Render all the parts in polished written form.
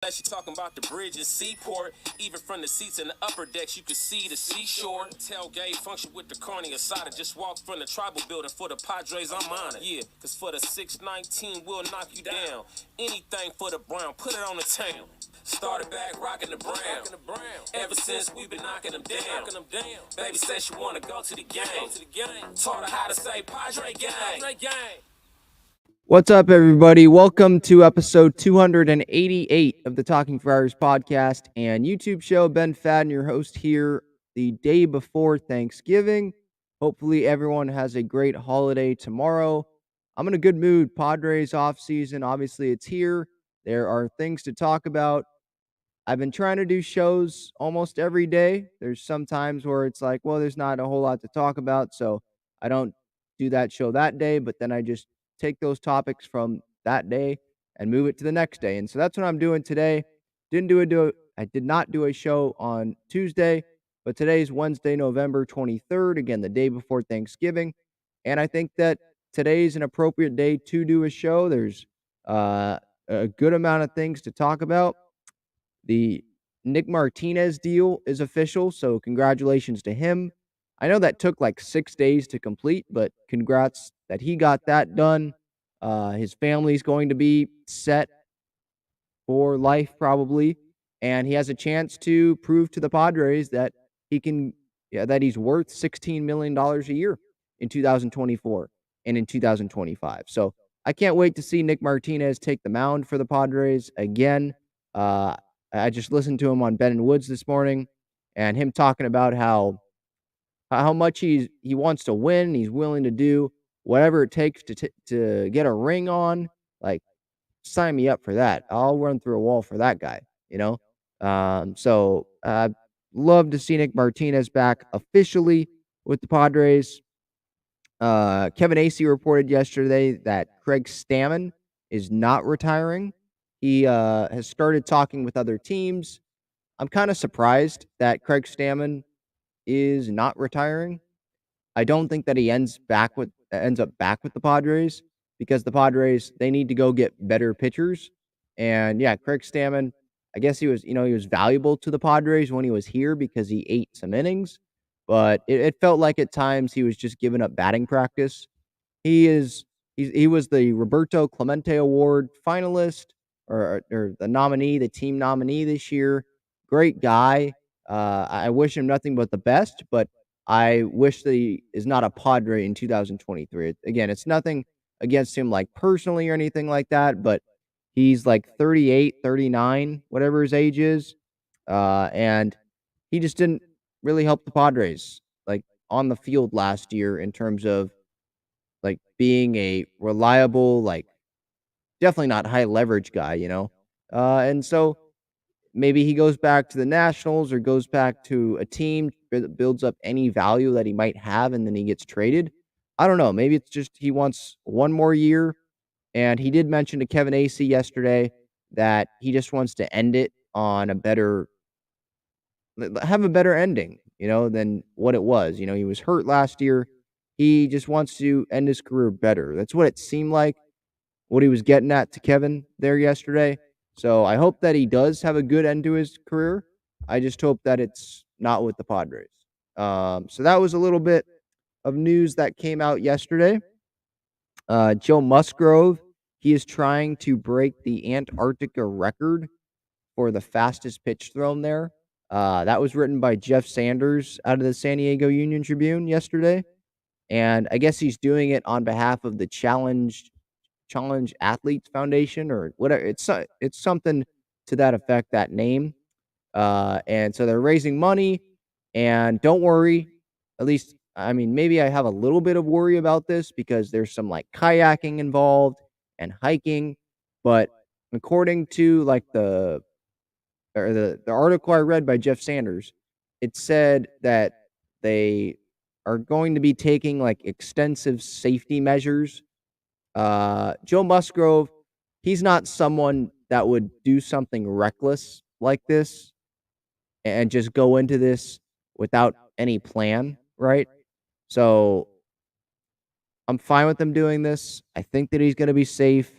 Unless you're talking about the bridge and seaport. Even from the seats in the upper decks, you can see the seashore. Tailgate function with the carny aside. Just walked from the tribal building for the Padres, I'm on it. Yeah, cause for the 619, we'll knock you down. Anything for the Brown, put it on the town. Started back rocking the Brown. Ever since we've been knocking them down. Baby said she wanna go to the game. Taught her how to say Padre gang. What's up, everybody? Welcome to episode 288 of the Talking Friars podcast and YouTube show. Ben Fadden, your host here the day before Thanksgiving. Hopefully, everyone has a great holiday tomorrow. I'm in a good mood. Padres off season, obviously, it's here. There are things to talk about. I've been trying to do shows almost every day. There's some times where it's like, well, there's not a whole lot to talk about, so I don't do that show that day, but then I just take those topics from that day and move it to the next day. And so that's what I'm doing today. I did not do a show on Tuesday, but today's Wednesday, November 23rd, again the day before Thanksgiving, and I think that today's an appropriate day to do a show. There's a good amount of things to talk about. The Nick Martinez deal is official, so congratulations to him. I know that took like 6 days to complete, but congrats that he got that done. His family's going to be set for life probably, and he has a chance to prove to the Padres that that he's worth $16 million a year in 2024 and in 2025. So I can't wait to see Nick Martinez take the mound for the Padres again. Uh, I just listened to him on Ben and Woods this morning, and him talking about how much he wants to win. He's willing to do whatever it takes to get a ring on. Like, sign me up for that. I'll run through a wall for that guy. You know. Love to see Nick Martinez back officially with the Padres. Kevin Acee reported yesterday that Craig Stammen is not retiring. He has started talking with other teams. I'm kind of surprised that Craig Stammen is not retiring. I don't think that he ends up back with the Padres because the Padres, they need to go get better pitchers. And yeah, Craig Stammen, I guess he was valuable to the Padres when he was here because he ate some innings, but it felt like at times he was just giving up batting practice. He was the Roberto Clemente Award finalist or the nominee, the team nominee this year. Great guy. I wish him nothing but the best, but I wish that he is not a Padre in 2023. Again, it's nothing against him like personally or anything like that, but he's like 38, 39, whatever his age is. And he just didn't really help the Padres like on the field last year in terms of like being a reliable, like definitely not high leverage guy. And so maybe he goes back to the Nationals or goes back to a team that builds up any value that he might have, and then he gets traded. I don't know. Maybe it's just he wants one more year. And he did mention to Kevin Acee yesterday that he just wants to end it on have a better ending, than what it was. He was hurt last year. He just wants to end his career better. That's what it seemed like, what he was getting at to Kevin there yesterday. So I hope that he does have a good end to his career. I just hope that it's not with the Padres. So that was a little bit of news that came out yesterday. Joe Musgrove, he is trying to break the Antarctica record for the fastest pitch thrown there. That was written by Jeff Sanders out of the San Diego Union Tribune yesterday. And I guess he's doing it on behalf of the Challenge Athletes Foundation or whatever. It's something to that effect, that name. And so they're raising money. And don't worry, at least, I mean, maybe I have a little bit of worry about this because there's some like kayaking involved and hiking. But according to like the article I read by Jeff Sanders, it said that they are going to be taking like extensive safety measures. Joe Musgrove, he's not someone that would do something reckless like this and just go into this without any plan, right? So I'm fine with him doing this. I think that he's going to be safe.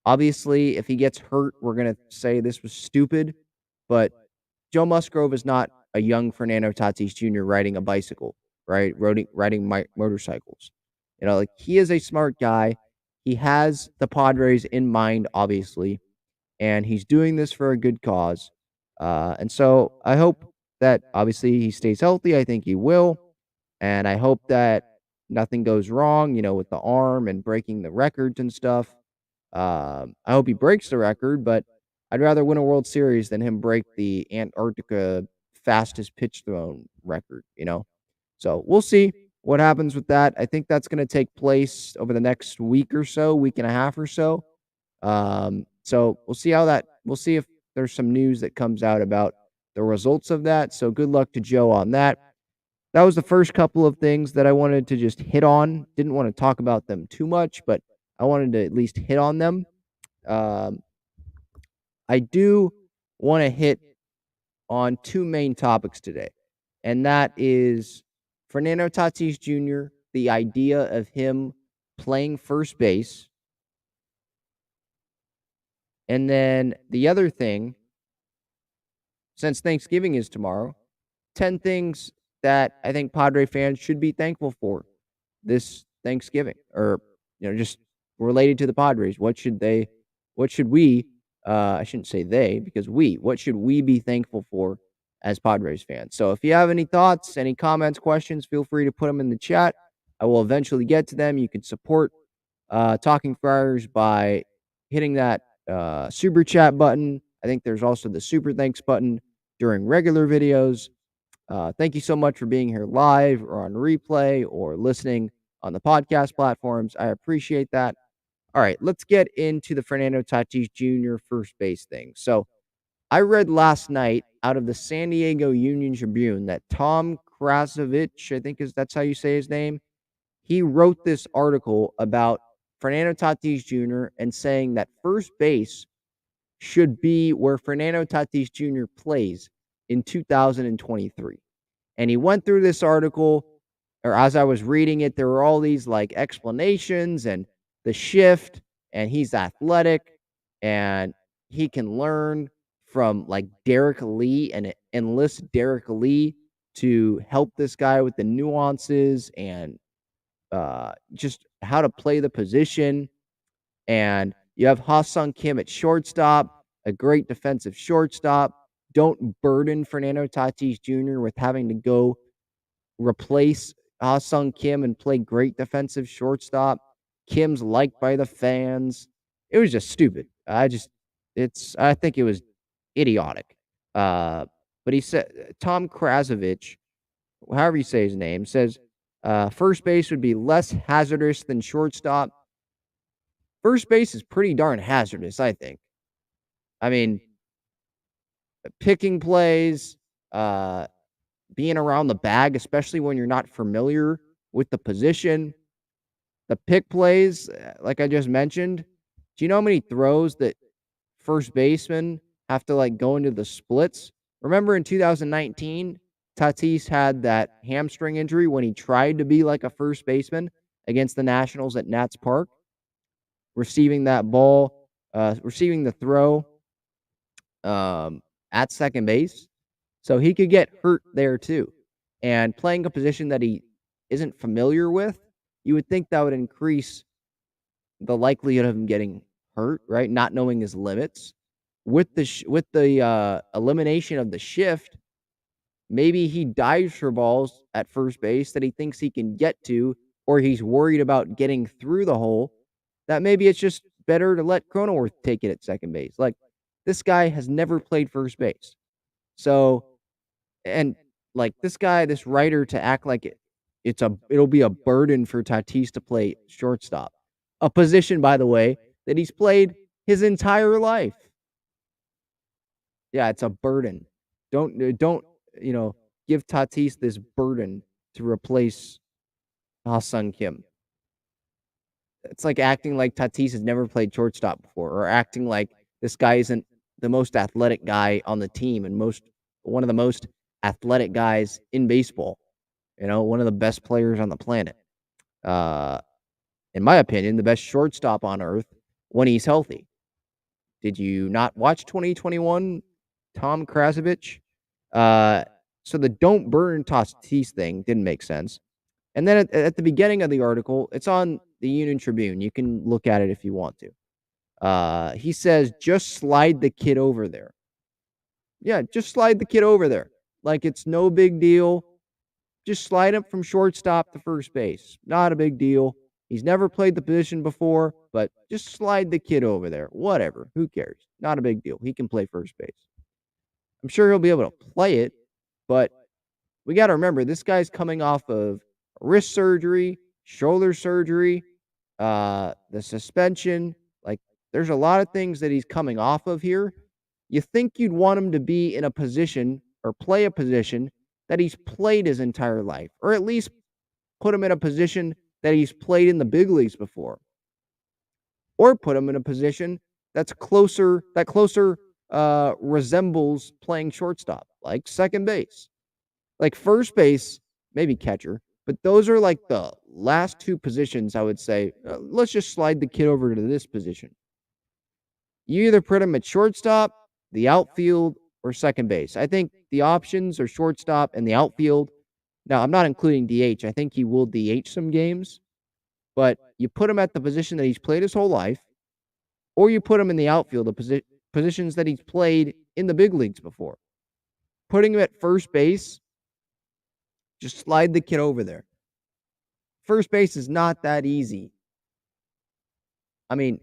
Obviously, if he gets hurt, we're going to say this was stupid, but Joe Musgrove is not a young Fernando Tatis Jr. riding a bicycle, right? Riding motorcycles. Like, he is a smart guy. He has the Padres in mind, obviously, and he's doing this for a good cause. And so I hope that obviously he stays healthy. I think he will. And I hope that nothing goes wrong, with the arm and breaking the records and stuff. I hope he breaks the record, but I'd rather win a World Series than him break the Antarctica fastest pitch thrown record. So we'll see what happens with that. I think that's going to take place over the next week or so, week and a half or so. So we'll see if there's some news that comes out about the results of that. So good luck to Joe on that. That was the first couple of things that I wanted to just hit on. Didn't want to talk about them too much, but I wanted to at least hit on them. I do want to hit on two main topics today, and that is Fernando Tatis Jr., the idea of him playing first base, and then the other thing, since Thanksgiving is tomorrow, 10 things that I think Padre fans should be thankful for this Thanksgiving, or just related to the Padres. What should we, I shouldn't say they, because what should we be thankful for as Padres fans? So if you have any thoughts, any comments, questions, feel free to put them in the chat. I will eventually get to them. You can support Talking Friars by hitting that super chat button. I think there's also the super thanks button during regular videos. Thank you so much for being here live or on replay or listening on the podcast platforms. I appreciate that. All right, let's get into the Fernando Tatis Jr. first base thing. So I read last night out of the San Diego Union Tribune that Tom Krasovich, I think that's how you say his name, he wrote this article about Fernando Tatis Jr. and saying that first base should be where Fernando Tatis Jr. plays in 2023. And he went through this article, or as I was reading it, there were all these like explanations and the shift, and he's athletic and he can learn from like Derek Lee and enlist Derek Lee to help this guy with the nuances and just how to play the position. And you have Ha-Sung Kim at shortstop, a great defensive shortstop. Don't burden Fernando Tatis Jr. with having to go replace Ha-Sung Kim and play great defensive shortstop. Kim's liked by the fans. It was just stupid. I think it was idiotic. But he said, Tom Krasovich, however you say his name, says first base would be less hazardous than shortstop. First base is pretty darn hazardous, I think. I mean, picking plays, being around the bag, especially when you're not familiar with the position. The pick plays, like I just mentioned. Do you know how many throws that first basemen have to like go into the splits? Remember in 2019, Tatis had that hamstring injury when he tried to be like a first baseman against the Nationals at Nats Park, receiving that ball, receiving the throw at second base. So he could get hurt there too. And playing a position that he isn't familiar with, you would think that would increase the likelihood of him getting hurt, right? Not knowing his limits. With the elimination of the shift, maybe he dives for balls at first base that he thinks he can get to, or he's worried about getting through the hole, that maybe it's just better to let Cronenworth take it at second base. Like, this guy has never played first base. So, and like this writer to act like it'll be a burden for Tatis to play shortstop. A position, by the way, that he's played his entire life. Yeah, it's a burden. Don't give Tatis this burden to replace Ha-Sung Kim. It's like acting like Tatis has never played shortstop before, or acting like this guy isn't the most athletic guy on the team and one of the most athletic guys in baseball. One of the best players on the planet. In my opinion, the best shortstop on earth when he's healthy. Did you not watch 2021, Tom Krasovich? So the don't burn Tatis thing didn't make sense. And then at the beginning of the article, it's on the Union Tribune. You can look at it if you want to. He says, just slide the kid over there. Yeah, just slide the kid over there. Like it's no big deal. Just slide him from shortstop to first base. Not a big deal. He's never played the position before, but just slide the kid over there. Whatever. Who cares? Not a big deal. He can play first base. I'm sure he'll be able to play it, but we got to remember this guy's coming off of wrist surgery, shoulder surgery, the suspension. Like, there's a lot of things that he's coming off of here. You think you'd want him to be in a position or play a position that he's played his entire life, or at least put him in a position that he's played in the big leagues before, or put him in a position that closer resembles playing shortstop, like second base, like first base, maybe catcher. But those are like the last two positions I would say, let's just slide the kid over to this position. You either put him at shortstop, the outfield, or second base. I think the options are shortstop and the outfield. Now, I'm not including DH. I think he will DH some games, but you put him at the position that he's played his whole life, or you put him in the outfield, the positions that he's played in the big leagues before. Putting him at first base, just slide the kid over there. First base is not that easy. I mean,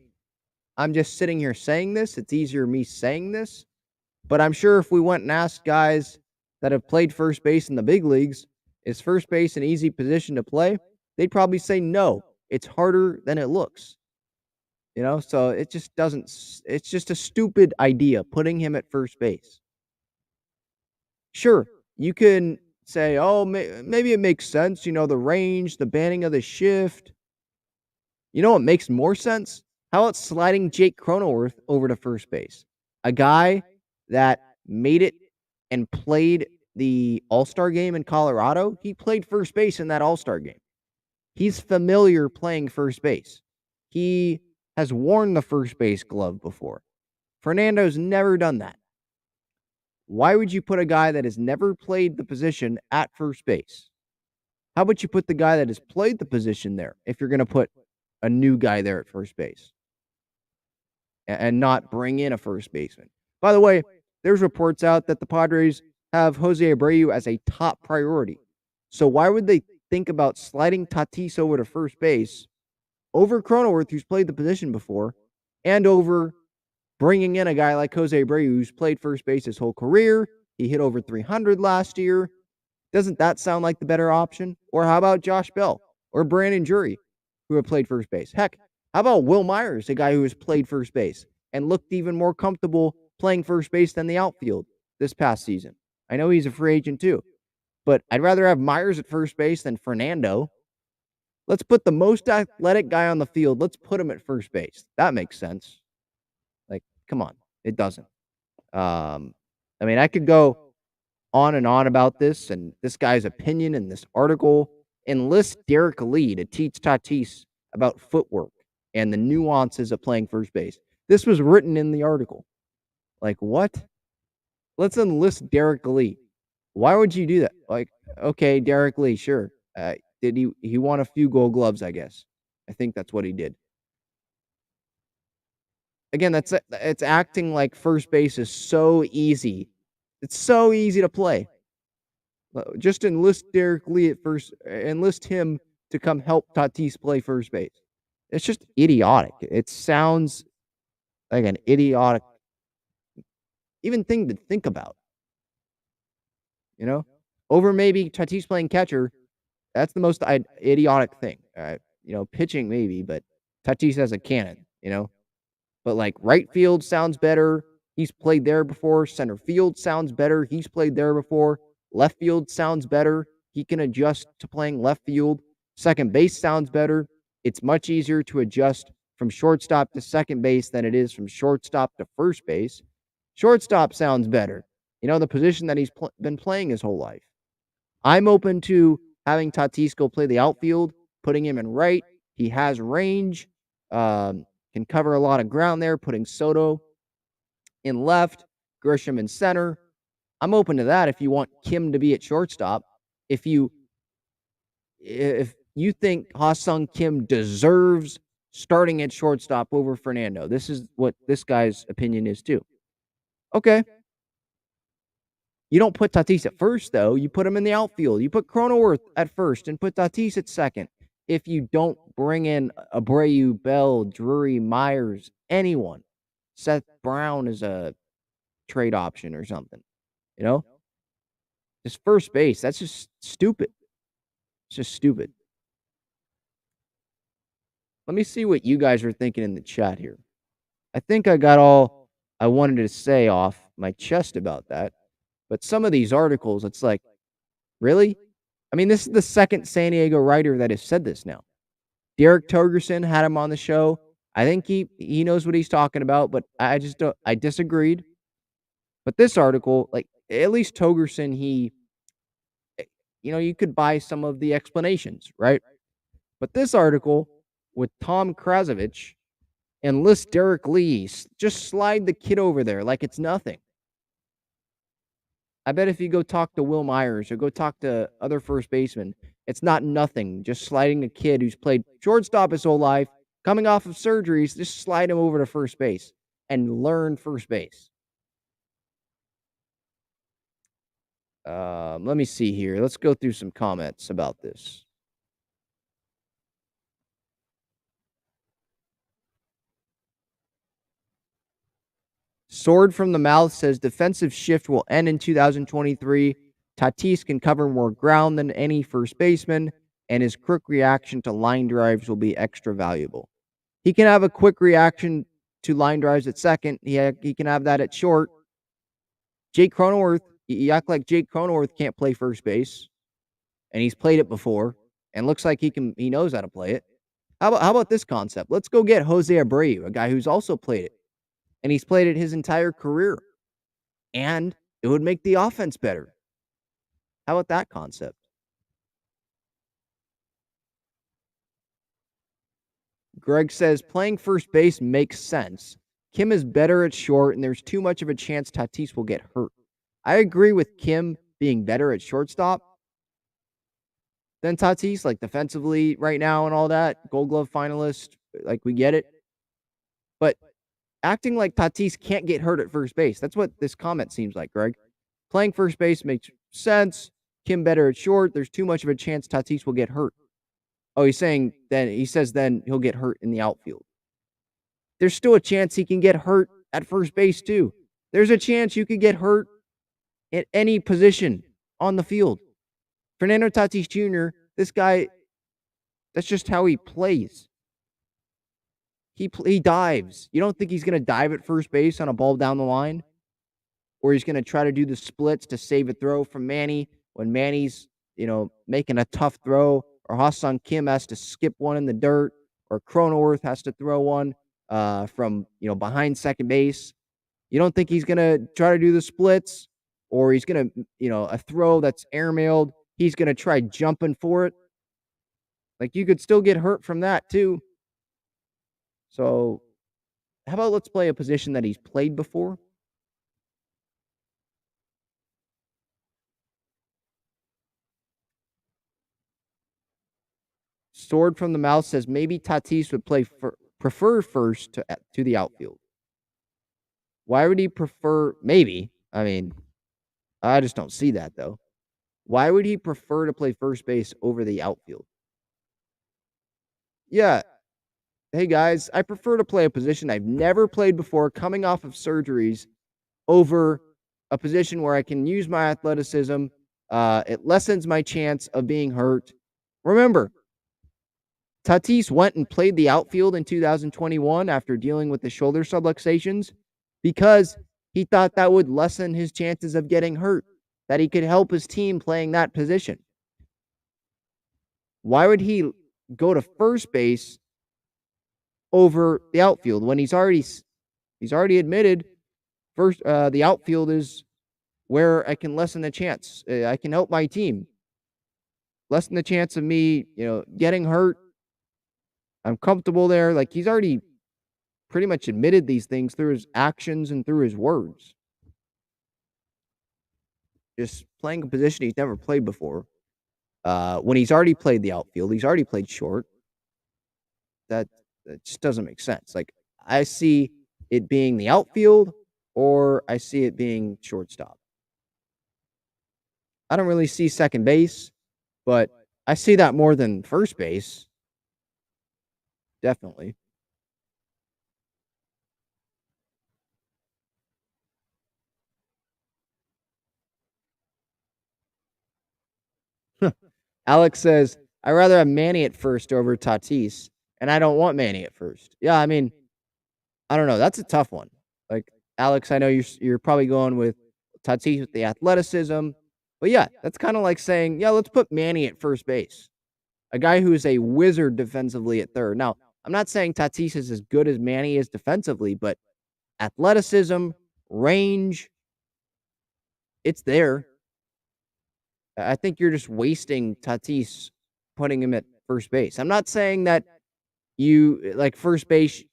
I'm just sitting here saying this. It's easier me saying this. But I'm sure if we went and asked guys that have played first base in the big leagues, is first base an easy position to play? They'd probably say no. It's harder than it looks. So it just doesn't, it's just a stupid idea, putting him at first base. Sure, you can say, oh, maybe it makes sense, the range, the banning of the shift. You know what makes more sense? How about sliding Jake Cronenworth over to first base? A guy that made it and played the All-Star game in Colorado. He played first base in that All-Star game. He's familiar playing first base. He has worn the first base glove before. Fernando's never done that. Why would you put a guy that has never played the position at first base? How about you put the guy that has played the position there if you're going to put a new guy there at first base and not bring in a first baseman? By the way, there's reports out that the Padres have Jose Abreu as a top priority. So why would they think about sliding Tatis over to first base over Cronenworth, who's played the position before, and over bringing in a guy like Jose Abreu, who's played first base his whole career? He hit over 300 last year. Doesn't that sound like the better option? Or how about Josh Bell or Brandon Drury, who have played first base? Heck, how about Will Myers, a guy who has played first base and looked even more comfortable playing first base than the outfield this past season? I know he's a free agent too, but I'd rather have Myers at first base than Fernando. Let's put the most athletic guy on the field. Let's put him at first base. That makes sense. Like, come on. It doesn't. I mean, I could go on and on about this and this guy's opinion in this article. Enlist Derek Lee to teach Tatis about footwork and the nuances of playing first base. This was written in the article. Like, what? Let's enlist Derek Lee. Why would you do that? Like, okay, Derek Lee, sure. Did he won a few Gold Gloves, I guess. I think that's what he did. Again, it's acting like first base is so easy. It's so easy to play. Just enlist Derek Lee at first. Enlist him to come help Tatis play first base. It's just idiotic. It sounds like an idiotic even thing to think about. Over maybe Tatis playing catcher. That's the most idiotic thing. Pitching maybe, but Tatis has a cannon, But like right field sounds better. He's played there before. Center field sounds better. He's played there before. Left field sounds better. He can adjust to playing left field. Second base sounds better. It's much easier to adjust from shortstop to second base than it is from shortstop to first base. Shortstop sounds better. The position that he's been playing his whole life. I'm open to having Tatis go play the outfield, putting him in right. He has range, can cover a lot of ground there, putting Soto in left, Grisham in center. I'm open to that if you want Kim to be at shortstop. If you think Ha-Sung Kim deserves starting at shortstop over Fernando, this is what this guy's opinion is too. Okay. You don't put Tatis at first, though. You put him in the outfield. You put Cronenworth at first and put Tatis at second. If you don't bring in Abreu, Bell, Drury, Myers, anyone, Seth Brown is a trade option or something, you know? Just first base, that's just stupid. It's just stupid. Let me see what you guys are thinking in the chat here. I think I got all I wanted to say off my chest about that. But some of these articles, it's like, really? I mean, this is the second San Diego writer that has said this now. Derek Togerson had him on the show. I think he knows what he's talking about, but I just don't. I disagreed. But this article, like at least Togerson, you could buy some of the explanations, right? But this article with Tom Krasovich and lists Derek Lee, just slide the kid over there like it's nothing. I bet if you go talk to Will Myers or go talk to other first basemen, it's not nothing. Just sliding a kid who's played shortstop his whole life, coming off of surgeries, just slide him over to first base and learn first base. Let me see here. Let's go through some comments about this. Sword from the Mouth says defensive shift will end in 2023. Tatis can cover more ground than any first baseman, and his quick reaction to line drives will be extra valuable. He can have a quick reaction to line drives at second. He can have that at short. Jake Cronenworth, you act like Jake Cronenworth can't play first base, and he's played it before, and looks like he knows how to play it. How about this concept? Let's go get Jose Abreu, a guy who's also played it, and he's played it his entire career, and it would make the offense better. How about that concept? Greg says playing first base makes sense. Kim is better at short, and there's too much of a chance Tatis will get hurt. I agree with Kim being better at shortstop than Tatis, like defensively right now and all that. Gold Glove finalist, like we get it. But acting like Tatis can't get hurt at first base, that's what this comment seems like, Greg. Playing first base makes sense. Kim better at short. There's too much of a chance Tatis will get hurt. Oh, he says then he'll get hurt in the outfield. There's still a chance he can get hurt at first base too. There's a chance you could get hurt at any position on the field. Fernando Tatis Jr., this guy, that's just how he plays. He dives. You don't think he's going to dive at first base on a ball down the line? Or he's going to try to do the splits to save a throw from Manny when Manny's, making a tough throw, or Ha-Sung Kim has to skip one in the dirt, or Cronenworth has to throw one from, behind second base. You don't think he's going to try to do the splits, or he's going to, a throw that's airmailed, he's going to try jumping for it? Like, you could still get hurt from that too. So, how about let's play a position that he's played before? Sword from the Mouth says maybe Tatis would prefer first to the outfield. Why would he prefer? Maybe. I mean, I just don't see that though. Why would he prefer to play first base over the outfield? Yeah. Hey guys, I prefer to play a position I've never played before, coming off of surgeries, over a position where I can use my athleticism. It lessens my chance of being hurt. Remember, Tatis went and played the outfield in 2021 after dealing with the shoulder subluxations because he thought that would lessen his chances of getting hurt, that he could help his team playing that position. Why would he go to first base over the outfield when he's already admitted the outfield is where I can lessen the chance. I can help my team. Lessen the chance of me, getting hurt. I'm comfortable there. Like, he's already pretty much admitted these things through his actions and through his words. Just playing a position he's never played before. When he's already played the outfield, he's already played short. That just doesn't make sense. Like, I see it being the outfield or I see it being shortstop. I don't really see second base, but I see that more than first base. Definitely. Alex says, "I'd rather have Manny at first over Tatis, and I don't want Manny at first." Yeah, I mean, I don't know. That's a tough one. Like, Alex, I know you're probably going with Tatis with the athleticism, but yeah, that's kind of like saying, yeah, let's put Manny at first base, a guy who is a wizard defensively at third. Now, I'm not saying Tatis is as good as Manny is defensively, but athleticism, range, it's there. I think you're just wasting Tatis putting him at first base. I'm not saying that you like first base,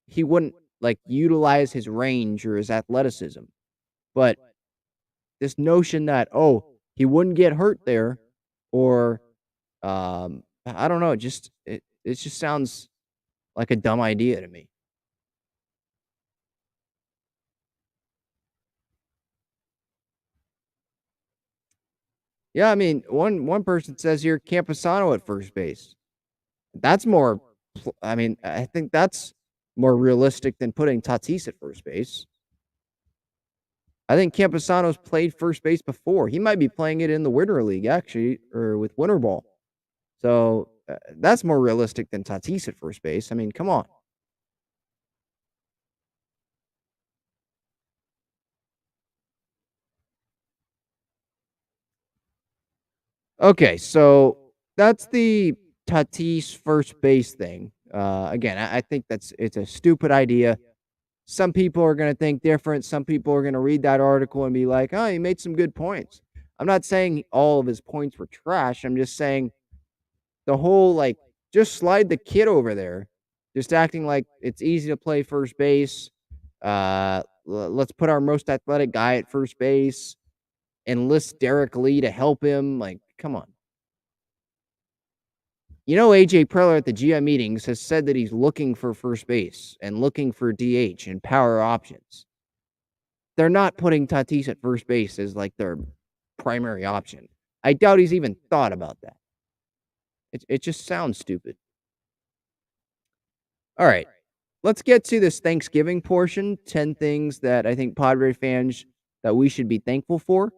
he wouldn't like utilize his range or his athleticism, but this notion that he wouldn't get hurt there, or I don't know, it just sounds like a dumb idea to me. Yeah, I mean, one person says here Camposano at first base. That's more. I mean, I think that's more realistic than putting Tatis at first base. I think Camposano's played first base before. He might be playing it in the Winter League, actually, or with Winter Ball. So that's more realistic than Tatis at first base. I mean, come on. Okay, so that's the Tatis first base thing. Again, I think it's a stupid idea. Some people are going to think different. Some people are going to read that article and be like, "Oh, he made some good points." I'm not saying all of his points were trash. I'm just saying the whole like just slide the kid over there, just acting like it's easy to play first base. Let's put our most athletic guy at first base, enlist Derek Lee to help him. Like, come on. AJ Preller at the GM meetings has said that he's looking for first base and looking for DH and power options. They're not putting Tatis at first base as like their primary option. I doubt he's even thought about that. It just sounds stupid. All right. Let's get to this Thanksgiving portion. 10 things that I think Padre fans that we should be thankful for.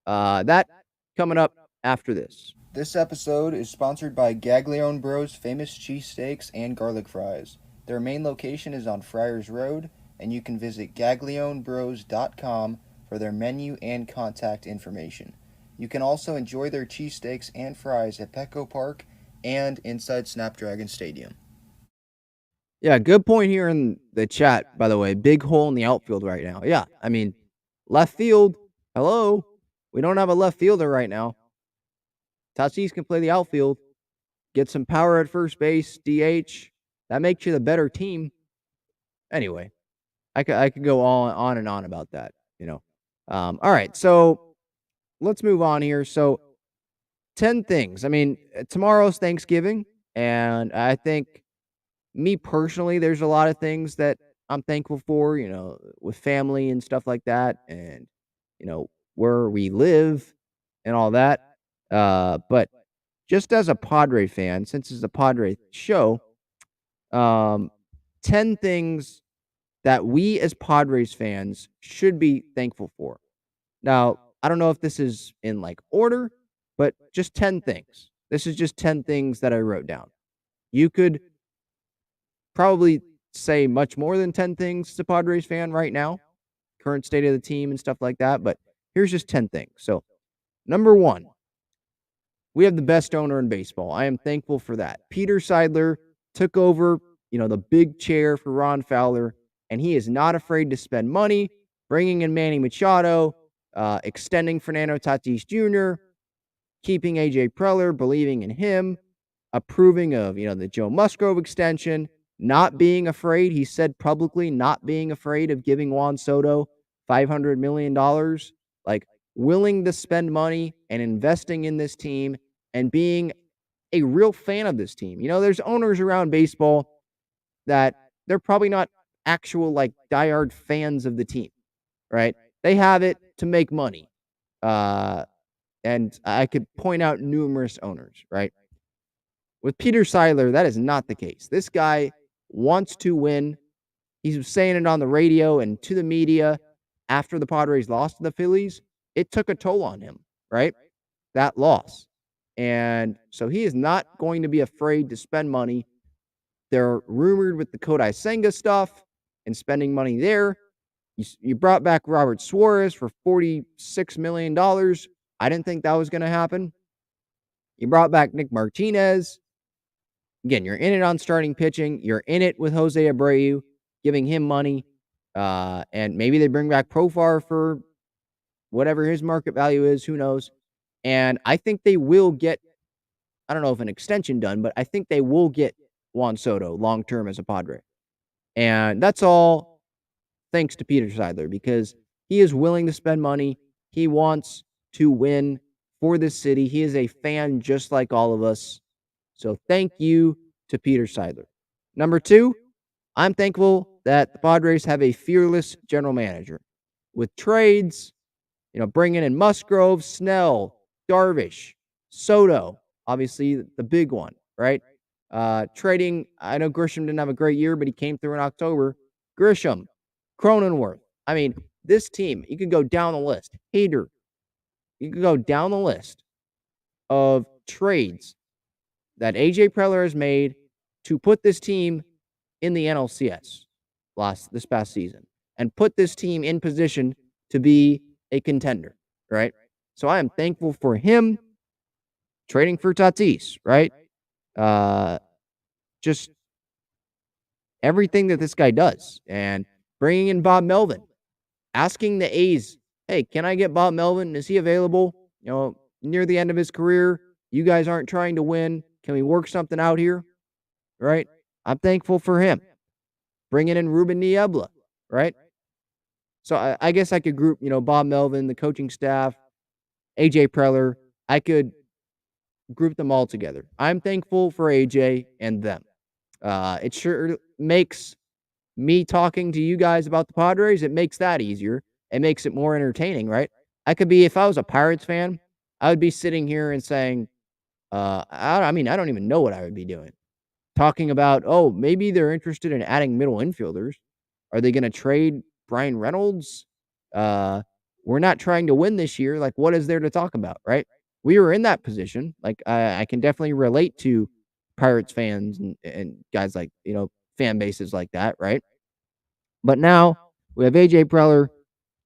That coming up after this. This episode is sponsored by Gaglione Bros famous cheesesteaks and garlic fries. Their main location is on Friars Road, and you can visit gaglionebros.com for their menu and contact information. You can also enjoy their cheesesteaks and fries at Petco Park and inside Snapdragon Stadium. Yeah, good point here in the chat, by the way. Big hole in the outfield right now. Yeah, I mean, left field. Hello? We don't have a left fielder right now. Tatis can play the outfield, get some power at first base, DH. That makes you the better team. Anyway, I could go on and on about that, All right, so let's move on here. So 10 things. I mean, tomorrow's Thanksgiving, and I think me personally, there's a lot of things that I'm thankful for, with family and stuff like that, and, where we live and all that. But just as a Padre fan, since it's a Padre show, 10 things that we as Padres fans should be thankful for. Now, I don't know if this is in like order, but just 10 things. This is just 10 things that I wrote down. You could probably say much more than 10 things to Padres fan right now, current state of the team and stuff like that, but here's just 10 things. So, number 1, we have the best owner in baseball. I am thankful for that. Peter Seidler took over, the big chair for Ron Fowler, and he is not afraid to spend money, bringing in Manny Machado, extending Fernando Tatis Jr., keeping AJ Preller, believing in him, approving of, the Joe Musgrove extension. not being afraid. He said publicly not being afraid of giving Juan Soto $500 million, like willing to spend money and investing in this team and being a real fan of this team. There's owners around baseball that they're probably not actual like diehard fans of the team, right? They have it to make money. And I could point out numerous owners, right? With Peter Seidler, that is not the case. This guy wants to win. He's saying it on the radio and to the media after the Padres lost to the Phillies. It took a toll on him, right? That loss. And so he is not going to be afraid to spend money. They're rumored with the Kodai Senga stuff and spending money there. You brought back Robert Suarez for $46 million. I didn't think that was going to happen. You brought back Nick Martinez. Again, you're in it on starting pitching. You're in it with Jose Abreu, giving him money. And maybe they bring back Profar for whatever his market value is. Who knows? And I think they will get, I don't know if an extension done, but I think they will get Juan Soto long-term as a Padre. And that's all thanks to Peter Seidler, because he is willing to spend money. He wants to win for this city. He is a fan just like all of us. So thank you to Peter Seidler. Number 2, I'm thankful that the Padres have a fearless general manager. With trades, bringing in Musgrove, Snell, Darvish, Soto, obviously the big one, right? Trading, I know Grisham didn't have a great year, but he came through in October. Grisham, Cronenworth. I mean, this team, you could go down the list. Hader, you could go down the list of trades that AJ Preller has made to put this team in the NLCS this past season and put this team in position to be a contender, right? So I am thankful for him trading for Tatis, right? Just everything that this guy does, and bringing in Bob Melvin, asking the A's, hey, can I get Bob Melvin? Is he available? Near the end of his career, you guys aren't trying to win. Can we work something out here? Right? I'm thankful for him. Bringing in Ruben Niebla, right? So I guess I could group, Bob Melvin, the coaching staff, AJ Preller. I could group them all together. I'm thankful for AJ and them. It sure makes me talking to you guys about the Padres, it makes that easier. It makes it more entertaining, right? If I was a Pirates fan, I would be sitting here and saying, I don't even know what I would be doing. Talking about, maybe they're interested in adding middle infielders. Are they going to trade Brian Reynolds? We're not trying to win this year. Like, what is there to talk about, right? We were in that position. Like, I can definitely relate to Pirates fans and guys like, fan bases like that, right? But now we have AJ Preller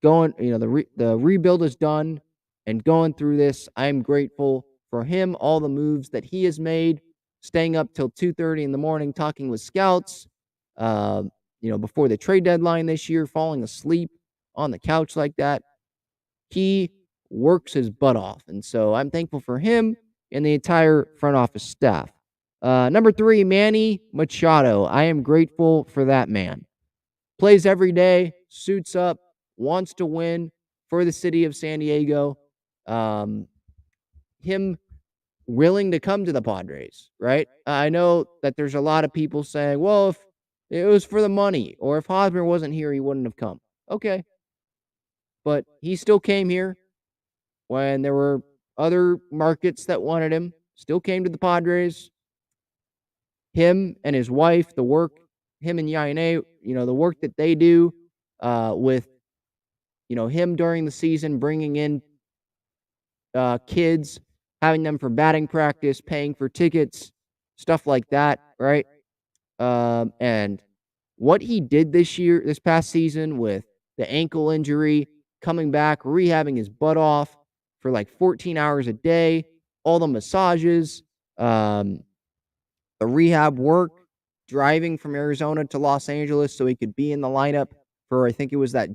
going, the rebuild is done and going through this. I'm grateful for him, all the moves that he has made, staying up till 2:30 in the morning, talking with scouts, before the trade deadline this year, falling asleep on the couch like that. He works his butt off. And so I'm thankful for him and the entire front office staff. Number 3, Manny Machado. I am grateful for that man. Plays every day, suits up, wants to win for the city of San Diego. Him willing to come to the Padres, right? I know that there's a lot of people saying, well, if it was for the money or if Hosmer wasn't here, he wouldn't have come. Okay. But he still came here when there were other markets that wanted him, still came to the Padres. Him and his wife, the work, him and Yaine, the work that they do with, him during the season, bringing in kids, having them for batting practice, paying for tickets, stuff like that, right? And what he did this past season with the ankle injury, coming back, rehabbing his butt off for like 14 hours a day, all the massages, the rehab work, driving from Arizona to Los Angeles so he could be in the lineup for, I think it was that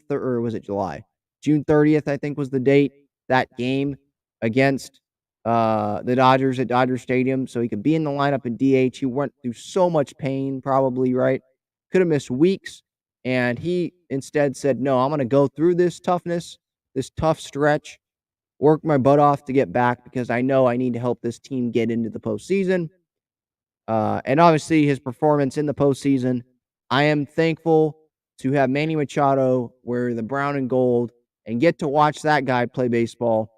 or was it July? June 30th, I think was the date, that game against the Dodgers at Dodger Stadium so he could be in the lineup in DH. He went through so much pain, probably, right? Could have missed weeks. And he instead said, no, I'm going to go through this toughness, this tough stretch, work my butt off to get back because I know I need to help this team get into the postseason. And obviously, his performance in the postseason, I am thankful to have Manny Machado wear the brown and gold and get to watch that guy play baseball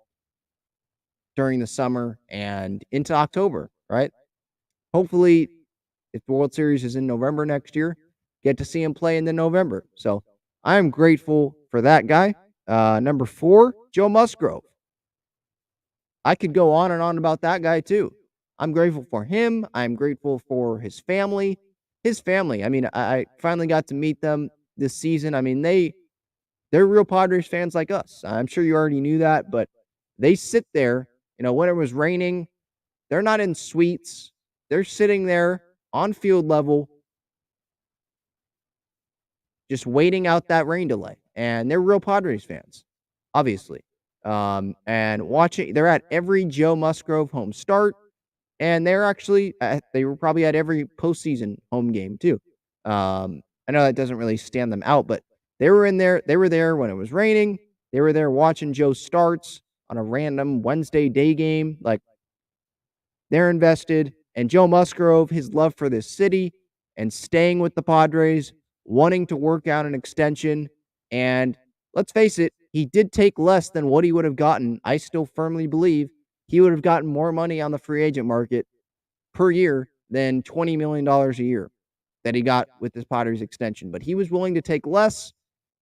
during the summer and into October, right? Hopefully, if the World Series is in November next year, get to see him play in the November. So I am grateful for that guy. Number 4, Joe Musgrove. I could go on and on about that guy too. I'm grateful for him. I'm grateful for his family. His family. I mean, I finally got to meet them this season. I mean, they're real Padres fans like us. I'm sure you already knew that, but they sit there, when it was raining, they're not in suites. They're sitting there on field level, just waiting out that rain delay. And they're real Padres fans, obviously. And they're at every Joe Musgrove home start. And they're actually, they were probably at every postseason home game too. I know that doesn't really stand them out, but they were in there. They were there when it was raining. They were there watching Joe starts on a random Wednesday day game. Like, they're invested. And Joe Musgrove, his love for this city and staying with the Padres, wanting to work out an extension. And let's face it, he did take less than what he would have gotten. I still firmly believe he would have gotten more money on the free agent market per year than $20 million a year that he got with this Padres extension. But he was willing to take less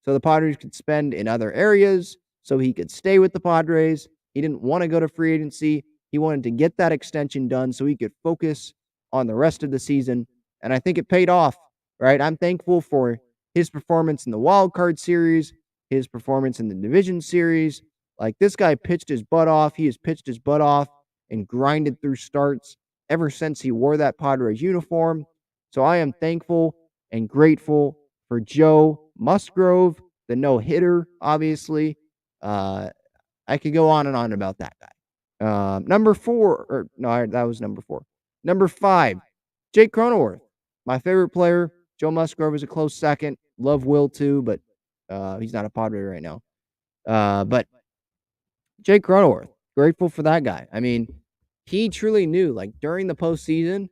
so the Padres could spend in other areas, so he could stay with the Padres. He didn't want to go to free agency. He wanted to get that extension done so he could focus on the rest of the season. And I think it paid off, right? I'm thankful for his performance in the wild card series, his performance in the division series. Like, this guy pitched his butt off. He has pitched his butt off and grinded through starts ever since he wore that Padres uniform. So I am thankful and grateful for Joe Musgrove, the no-hitter, obviously. I could go on and on about that guy. Number 4, or no, that was number 4. Number 5, Jake Cronenworth, my favorite player. Joe Musgrove is a close second. Love Will too, but he's not a Padre right now. But Jake Cronenworth, grateful for that guy. I mean, he truly knew, like, during the postseason,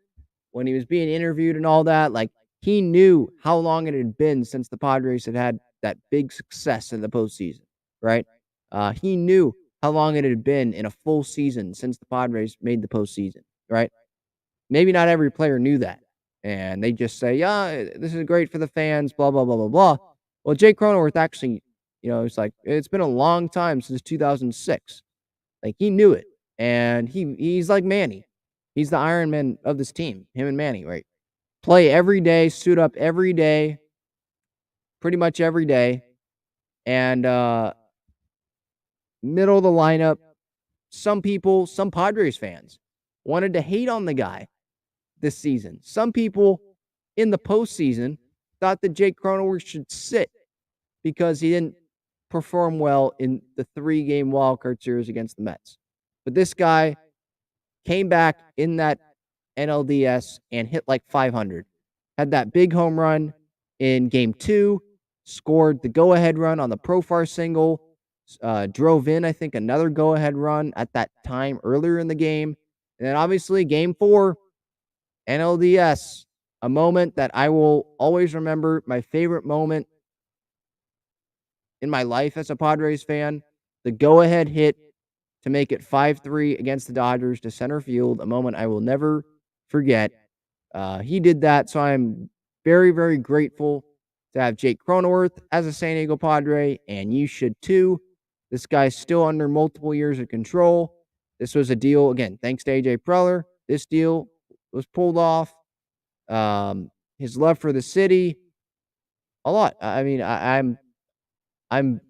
when he was being interviewed and all that, like, he knew how long it had been since the Padres had that big success in the postseason, right? He knew how long it had been in a full season since the Padres made the postseason, right? Maybe not every player knew that. And they just say, yeah, this is great for the fans, blah, blah, blah, blah, blah. Well, Jake Cronenworth actually, it's like, it's been a long time since 2006. Like, he knew it. And he's like Manny. He's the Iron Man of this team, him and Manny, right? Play every day, suit up every day, pretty much every day. And middle of the lineup, some Padres fans wanted to hate on the guy this season. Some people in the postseason thought that Jake Cronenworth should sit because he didn't perform well in the 3-game wildcard series against the Mets. But this guy came back in that NLDS and hit like 500. Had that big home run in game 2, scored the go-ahead run on the Profar single, drove in, I think, another go-ahead run at that time earlier in the game. And then obviously game 4, NLDS, a moment that I will always remember, my favorite moment in my life as a Padres fan, the go-ahead hit to make it 5-3 against the Dodgers to center field, a moment I will never forget. He did that, so I'm very, very grateful to have Jake Cronenworth as a San Diego Padre, and you should too. This guy's still under multiple years of control. This was a deal, again, thanks to AJ Preller. This deal was pulled off. His love for the city, a lot. I mean, I'm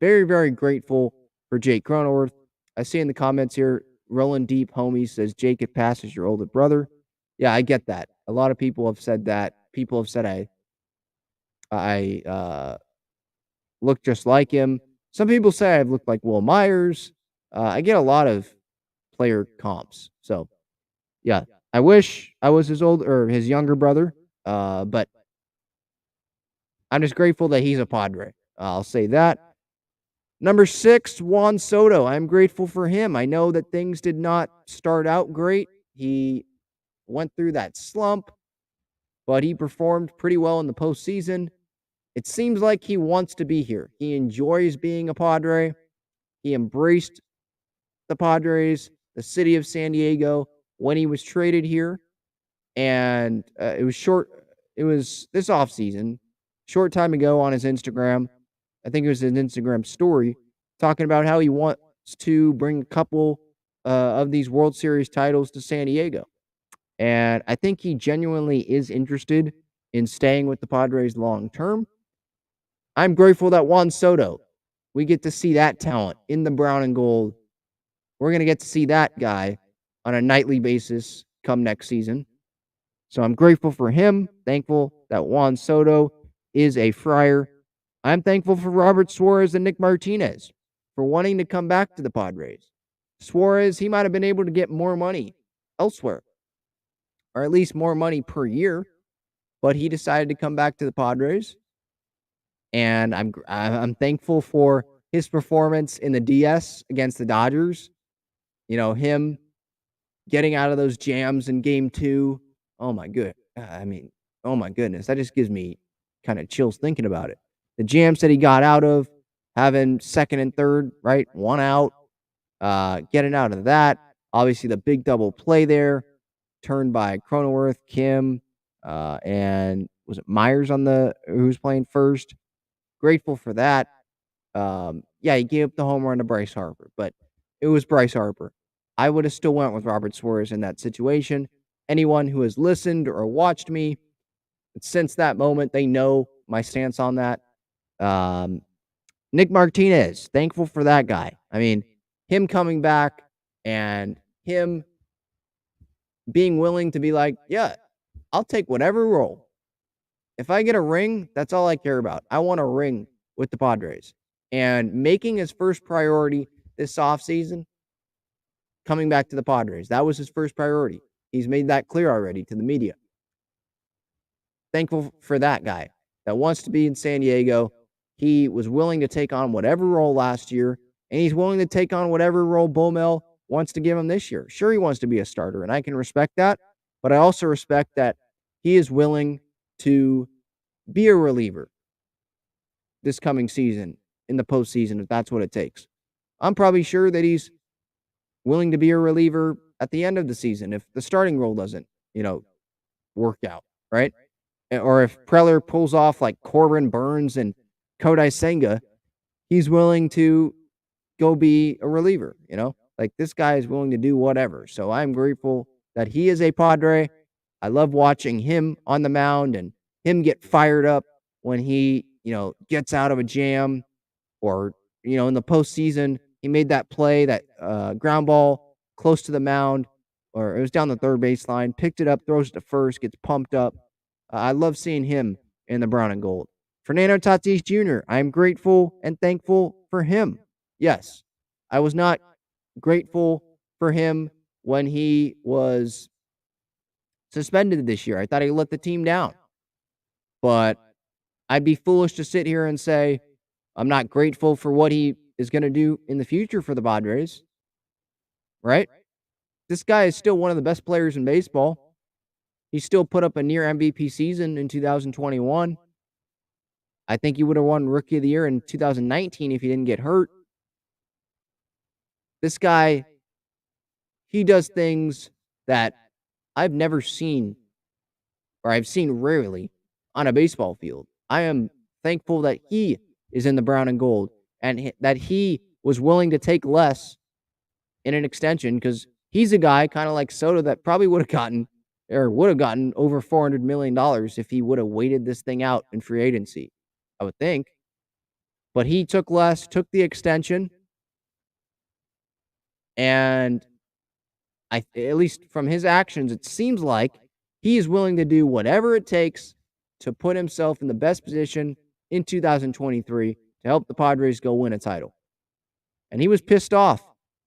very, very grateful for Jake Cronenworth. I see in the comments here, Rolling Deep Homie says, Jake, it passes your older brother. Yeah, I get that. A lot of people have said that. People have said I look just like him. Some people say I've looked like Will Myers. I get a lot of player comps. So, yeah, I wish I was his younger brother, but I'm just grateful that he's a Padre. I'll say that. Number 6, Juan Soto. I'm grateful for him. I know that things did not start out great. He went through that slump, but he performed pretty well in the postseason. It seems like he wants to be here. He enjoys being a Padre. He embraced the Padres, the city of San Diego, when he was traded here. And it was this offseason, short time ago on his Instagram. I think it was an Instagram story talking about how he wants to bring a couple of these World Series titles to San Diego. And I think he genuinely is interested in staying with the Padres long term. I'm grateful that Juan Soto, we get to see that talent in the brown and gold. We're going to get to see that guy on a nightly basis come next season. So I'm grateful for him, thankful that Juan Soto is a Friar. I'm thankful for Robert Suarez and Nick Martinez for wanting to come back to the Padres. Suarez, he might have been able to get more money elsewhere, or at least more money per year, but he decided to come back to the Padres. And I'm thankful for his performance in the DS against the Dodgers. You know, him getting out of those jams in game 2. Oh my goodness, that just gives me kind of chills thinking about it. The jams that he got out of, having second and third, right? 1 out, getting out of that. Obviously the big double play there, turned by Cronenworth, Kim, and was it Myers who was playing first? Grateful for that. Yeah, he gave up the home run to Bryce Harper, but it was Bryce Harper. I would have still went with Robert Suarez in that situation. Anyone who has listened or watched me since that moment, they know my stance on that. Nick Martinez, thankful for that guy. I mean, him coming back and him being willing to be like, yeah, I'll take whatever role. If I get a ring, that's all I care about. I want a ring with the Padres. And making his first priority this offseason, coming back to the Padres. That was his first priority. He's made that clear already to the media. Thankful for that guy that wants to be in San Diego. He was willing to take on whatever role last year, and he's willing to take on whatever role Bomel wants to give him this year. Sure, he wants to be a starter, and I can respect that, but I also respect that he is willing to be a reliever this coming season in the postseason if that's what it takes. I'm probably sure that he's willing to be a reliever at the end of the season if the starting role doesn't, work out, right? Or if Preller pulls off like Corbin Burns and Kodai Senga, he's willing to go be a reliever, Like this guy is willing to do whatever. So I'm grateful that he is a Padre. I love watching him on the mound and him get fired up when he, gets out of a jam or, in the postseason, he made that play, that ground ball close to the mound, or it was down the third baseline, picked it up, throws it to first, gets pumped up. I love seeing him in the brown and gold. Fernando Tatis Jr., I'm grateful and thankful for him. Yes, I was not grateful for him when he was suspended this year. I thought he let the team down. But I'd be foolish to sit here and say I'm not grateful for what he is going to do in the future for the Padres. Right? This guy is still one of the best players in baseball. He still put up a near MVP season in 2021. I think he would have won Rookie of the Year in 2019 if he didn't get hurt. This guy, he does things that I've never seen, or I've seen rarely, on a baseball field. I am thankful that he is in the brown and gold and that he was willing to take less in an extension because he's a guy kind of like Soto that probably would have gotten over $400 million if he would have waited this thing out in free agency, I would think. But he took less, took the extension, and at least from his actions, it seems like he is willing to do whatever it takes to put himself in the best position in 2023 to help the Padres go win a title. And he was pissed off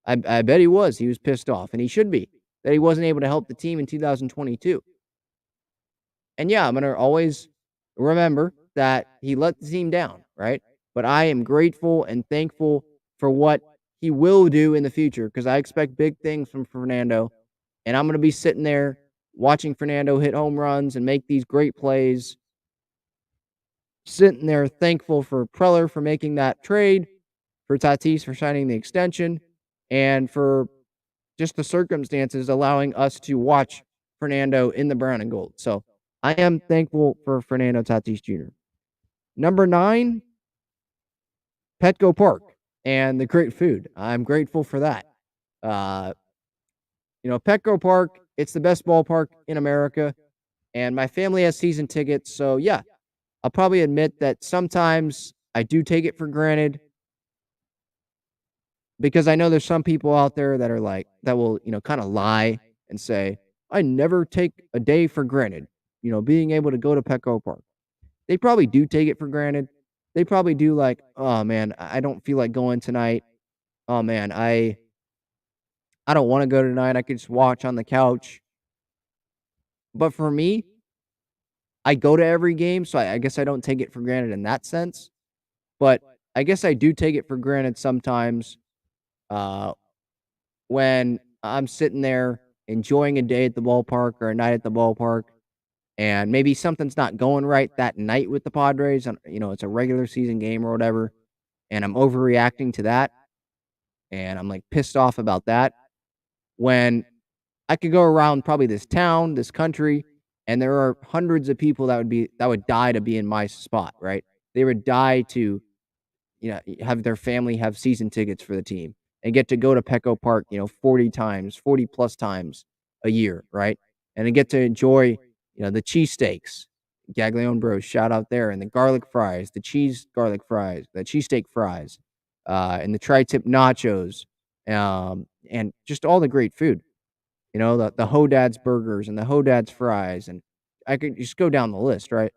I bet he was. He was pissed off, and he should be, that he wasn't able to help the team in 2022. And yeah, I'm gonna always remember that he let the team down, right? But I am grateful and thankful for what he will do in the future because I expect big things from Fernando. And I'm gonna be sitting there watching Fernando hit home runs and make these great plays, sitting there thankful for Preller for making that trade, for Tatis for signing the extension, and for just the circumstances allowing us to watch Fernando in the brown and gold. So I am thankful for Fernando Tatis Jr. Number 9, Petco Park and the great food. I'm grateful for that. Uh, Petco Park, it's the best ballpark in America, and my family has season tickets. So yeah, I'll probably admit that sometimes I do take it for granted because I know there's some people out there that are like, that will, kind of lie and say, I never take a day for granted, being able to go to Petco Park. They probably do take it for granted. They probably do like, oh man, I don't feel like going tonight. Oh man, I don't want to go tonight. I could just watch on the couch. But for me, I go to every game, so I guess I don't take it for granted in that sense. But I guess I do take it for granted sometimes uh, when I'm sitting there enjoying a day at the ballpark or a night at the ballpark, and maybe something's not going right that night with the Padres, and it's a regular season game or whatever, and I'm overreacting to that, and I'm like pissed off about that. When I could go around probably this town, this country, and there are hundreds of people that would die to be in my spot, right? They would die to, have their family have season tickets for the team and get to go to Petco Park, 40 times, 40 plus times a year, right? And to get to enjoy, the cheesesteaks, Gaglione Bros, shout out there, and the garlic fries, the cheese garlic fries, the cheesesteak fries, and the tri-tip nachos, and just all the great food. The Hodad's burgers and the Hodad's fries, and I could just go down the list, right?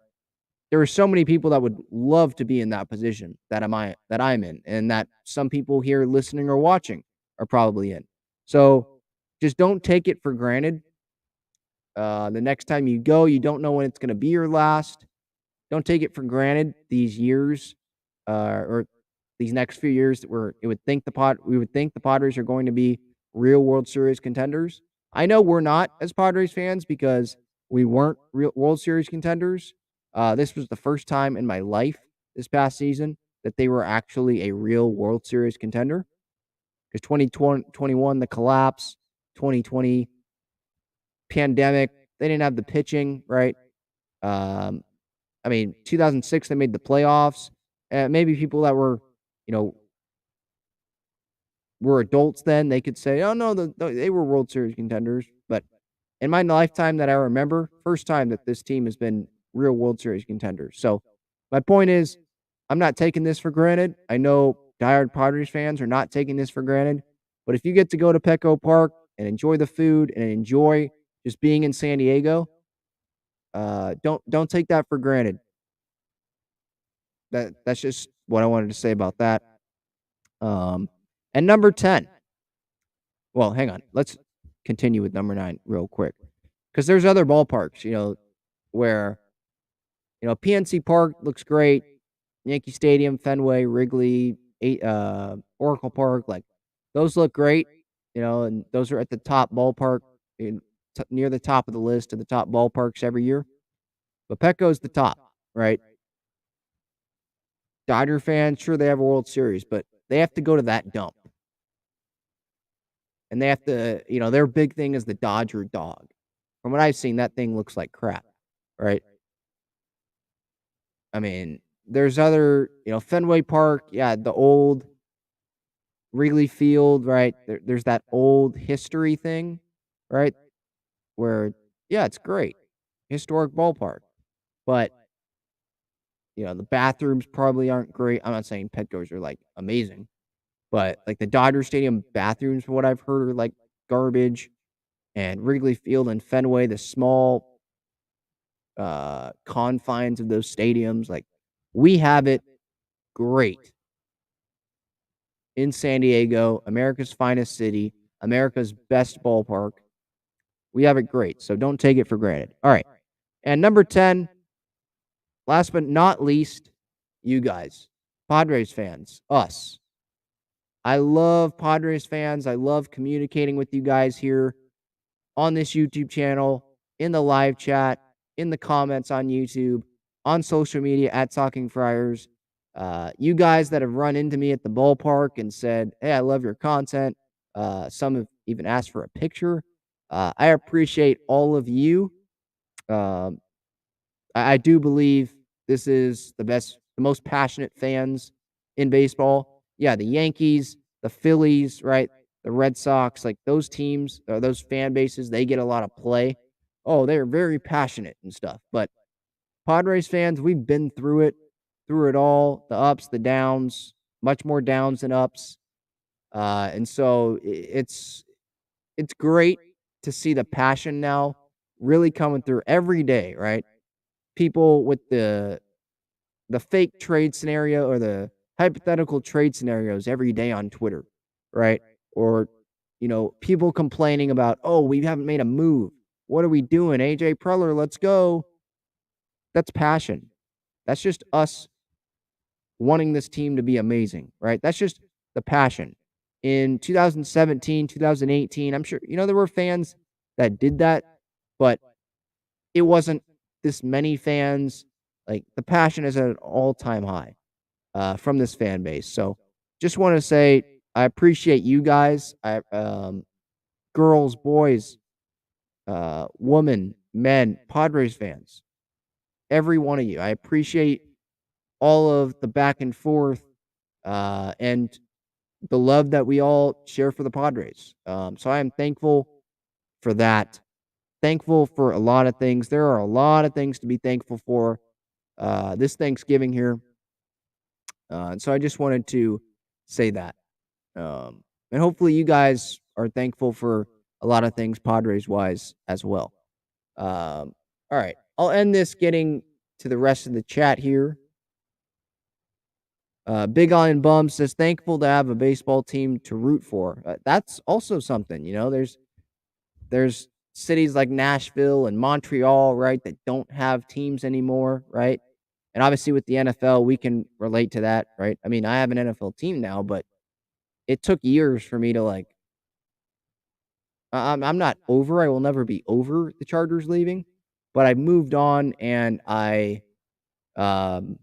There are so many people that would love to be in that position that I'm in, and that some people here listening or watching are probably in. So just don't take it for granted. The next time you go, you don't know when it's going to be your last. Don't take it for granted these years, or these next few years that we would think the Padres are going to be real World Series contenders. I know we're not as Padres fans because we weren't real World Series contenders. This was the first time in my life this past season that they were actually a real World Series contender. Because 2021, the collapse, 2020 pandemic, they didn't have the pitching, right? Um, 2006 they made the playoffs. Maybe people that you know, were adults then, they could say, "Oh no, they were World Series contenders." But in my lifetime that I remember, first time that this team has been real World Series contenders. So my point is, I'm not taking this for granted. I know diehard Padres fans are not taking this for granted. But if you get to go to Petco Park and enjoy the food and enjoy just being in San Diego, don't take that for granted. That's just what I wanted to say about that. Um, and number 10. Well, hang on. Let's continue with number 9 real quick. Because there's other ballparks, where, PNC Park looks great. Yankee Stadium, Fenway, Wrigley, Oracle Park, like those look great, and those are at the top ballpark, near the top of the list of the top ballparks every year. But Petco's the top, right? Dodger fans, sure, they have a World Series, but they have to go to that dump. And they have to, their big thing is the Dodger dog. From what I've seen, that thing looks like crap, right? There's other, Fenway Park, yeah, the old Wrigley Field, right? There's that old history thing, right? Where, yeah, it's great. Historic ballpark. But, the bathrooms probably aren't great. I'm not saying Petco's are like amazing, but like the Dodger Stadium bathrooms, from what I've heard, are like garbage. And Wrigley Field and Fenway, the small confines of those stadiums, like we have it great. in San Diego, America's finest city, America's best ballpark. We have it great, so don't take it for granted. All right. And number 10, last but not least, you guys, Padres fans, us. I love Padres fans. I love communicating with you guys here on this YouTube channel, in the live chat, in the comments on YouTube, on social media at Talking Friars. You guys that have run into me at the ballpark and said, "Hey, I love your content." Some have even asked for a picture. I appreciate all of you. Um, I do believe this is the most passionate fans in baseball. Yeah, the Yankees, the Phillies, right? The Red Sox, like those teams, or those fan bases, they get a lot of play. Oh, they're very passionate and stuff. But Padres fans, we've been through it all, the ups, the downs, much more downs than ups. And so it's great to see the passion now really coming through every day, right? People with the fake trade scenario or the hypothetical trade scenarios every day on Twitter, right? Or, people complaining about, oh, we haven't made a move. What are we doing? AJ Preller, let's go. That's passion. That's just us wanting this team to be amazing, right? That's just the passion. In 2017, 2018, I'm sure, there were fans that did that, but it wasn't this many fans. Like the passion is at an all-time high from this fan base. So just want to say I appreciate you guys. Girls, boys, women, men, Padres fans, every one of you. I appreciate all of the back and forth and the love that we all share for the Padres. So I am thankful for that. Thankful for a lot of things. There are a lot of things to be thankful for this Thanksgiving here. And so I just wanted to say that. And hopefully you guys are thankful for a lot of things Padres wise as well. All right. I'll end this getting to the rest of the chat here. Big Iron Bum says, thankful to have a baseball team to root for. That's also something, there's cities like Nashville and Montreal, right, that don't have teams anymore, right? And obviously with the NFL, we can relate to that, right? I mean, I have an NFL team now, but it took years for me to I'm not over. I will never be over the Chargers leaving, but I've moved on and um,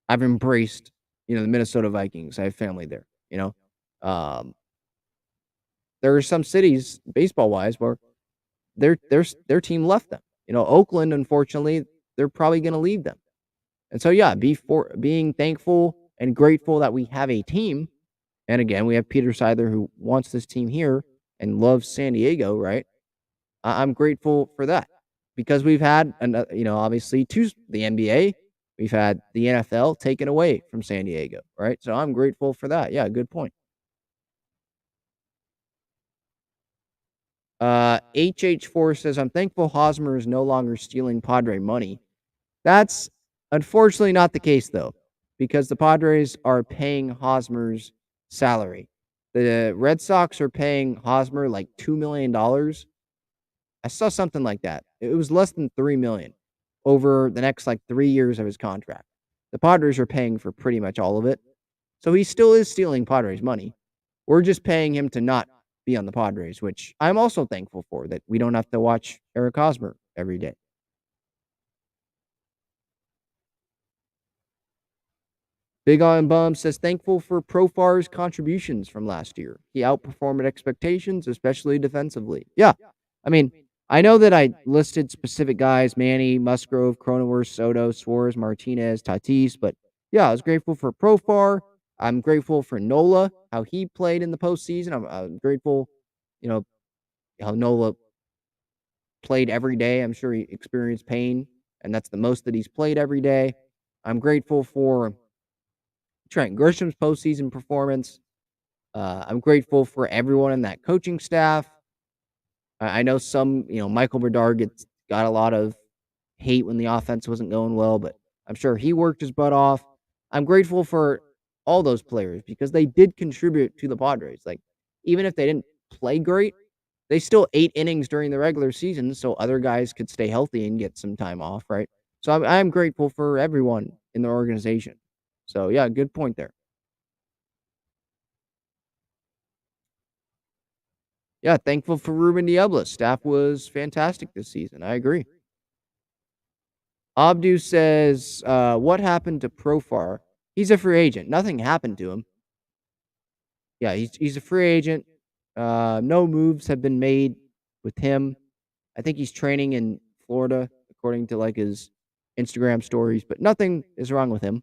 I've embraced, the Minnesota Vikings. I have family there, Um, there are some cities, baseball wise, where their team left them. Oakland, unfortunately, they're probably going to leave them. And so, yeah, being thankful and grateful that we have a team. And again, we have Peter Seidler who wants this team here and loves San Diego, right? I'm grateful for that because we've had, obviously, the NBA, we've had the NFL taken away from San Diego, right? So I'm grateful for that. Yeah, good point. HH4 says, I'm thankful Hosmer is no longer stealing Padre money. That's unfortunately not the case, though, because the Padres are paying Hosmer's salary. The Red Sox are paying Hosmer like $2 million. I saw something like that. It was less than $3 million over the next 3 years of his contract. The Padres are paying for pretty much all of it. So he still is stealing Padres money. We're just paying him to not be on the Padres, which I'm also thankful for, that we don't have to watch Eric Hosmer every day. Big On Bum says, thankful for Profar's contributions from last year. He outperformed expectations, especially defensively. Yeah. I mean, I know that I listed specific guys, Manny, Musgrove, Cronenworth, Soto, Suarez, Martinez, Tatis, but yeah, I was grateful for Profar. I'm grateful for Nola, how he played in the postseason. I'm grateful, how Nola played every day. I'm sure he experienced pain, and that's the most that he's played every day. I'm grateful for Trent Grisham's postseason performance. I'm grateful for everyone in that coaching staff. I know some, Michael Berdard got a lot of hate when the offense wasn't going well, but I'm sure he worked his butt off. I'm grateful for all those players because they did contribute to the Padres. Like, even if they didn't play great, they still 8 innings during the regular season so other guys could stay healthy and get some time off, right? So I'm grateful for everyone in the organization. So, yeah, good point there. Yeah, thankful for Ruben Diablo. Staff was fantastic this season. I agree. Abdu says, what happened to Profar? He's a free agent. Nothing happened to him. Yeah, he's a free agent. No moves have been made with him. I think he's training in Florida, according to like his Instagram stories, but nothing is wrong with him.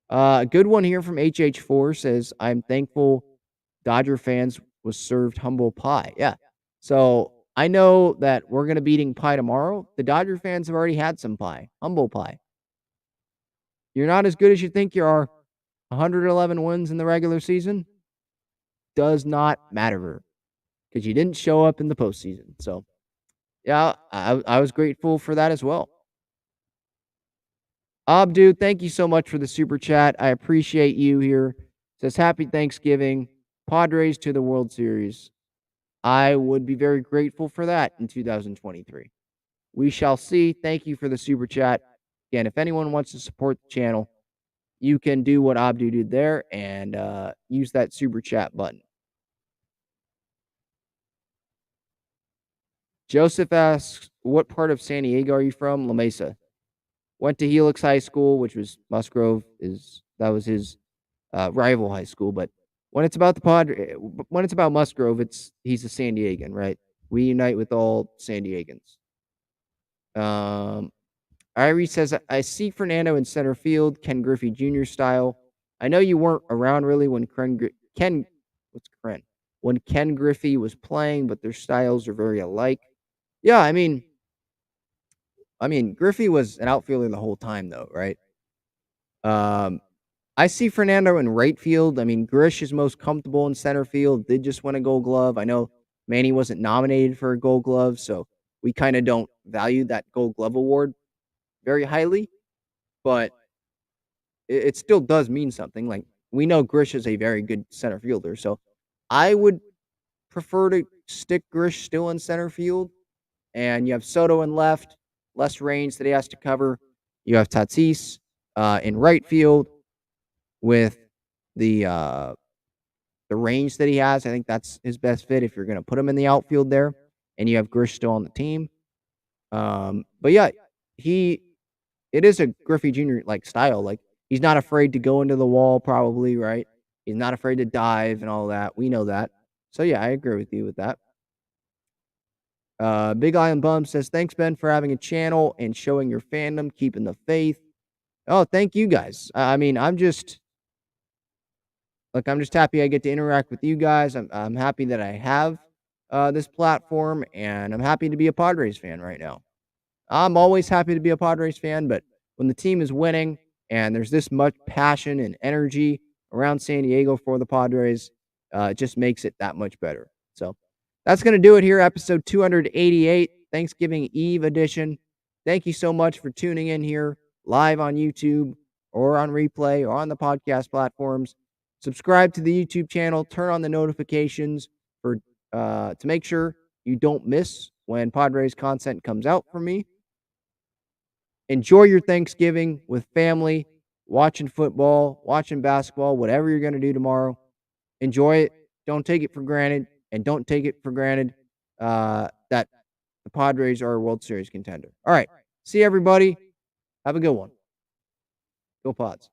A good one here from HH4 says, I'm thankful Dodger fans was served humble pie. Yeah. So I know that we're going to be eating pie tomorrow. The Dodger fans have already had some pie, humble pie. You're not as good as you think you are. 111 wins in the regular season does not matter because you didn't show up in the postseason. So, yeah, I was grateful for that as well. Abdu, thank you so much for the super chat. I appreciate you here. Says happy Thanksgiving. Padres to the World Series. I would be very grateful for that in 2023. We shall see. Thank you for the super chat. Again, if anyone wants to support the channel, you can do what Abdu did there and use that super chat button. Joseph asks, what part of San Diego are you from? La Mesa. Went to Helix High School, which was Musgrove. That was his rival high school. But when it's about when it's about Musgrove, he's a San Diegan, right? We unite with all San Diegans. Irie says, I see Fernando in center field, Ken Griffey Jr. style. I know you weren't around really when when Ken Griffey was playing, but their styles are very alike. Yeah, I mean, Griffey was an outfielder the whole time, though, right? I see Fernando in right field. I mean, Grish is most comfortable in center field. Did just win a Gold Glove. I know Manny wasn't nominated for a Gold Glove, so we kind of don't value that Gold Glove award very highly, but it still does mean something. Like, we know Grish is a very good center fielder, so I would prefer to stick Grish still in center field. And you have Soto in left, less range that he has to cover. You have Tatis in right field with the range that he has. I think that's his best fit if you're going to put him in the outfield there. And you have Grish still on the team. But yeah, it is a Griffey Jr. like style. Like, he's not afraid to go into the wall, probably, right? He's not afraid to dive and all that. We know that. So yeah, I agree with you with that. Big Island Bum says, thanks, Ben, for having a channel and showing your fandom, keeping the faith. Oh, thank you guys. I mean, I'm just happy I get to interact with you guys. I'm happy that I have this platform, and I'm happy to be a Padres fan right now. I'm always happy to be a Padres fan, but when the team is winning and there's this much passion and energy around San Diego for the Padres, it just makes it that much better. So that's going to do it here, episode 288, Thanksgiving Eve edition. Thank you so much for tuning in here live on YouTube or on replay or on the podcast platforms. Subscribe to the YouTube channel, turn on the notifications to make sure you don't miss when Padres content comes out from me. Enjoy your Thanksgiving with family, watching football, watching basketball, whatever you're going to do tomorrow. Enjoy it. Don't take it for granted. And don't take it for granted that the Padres are a World Series contender. All right. See everybody. Have a good one. Go Pods.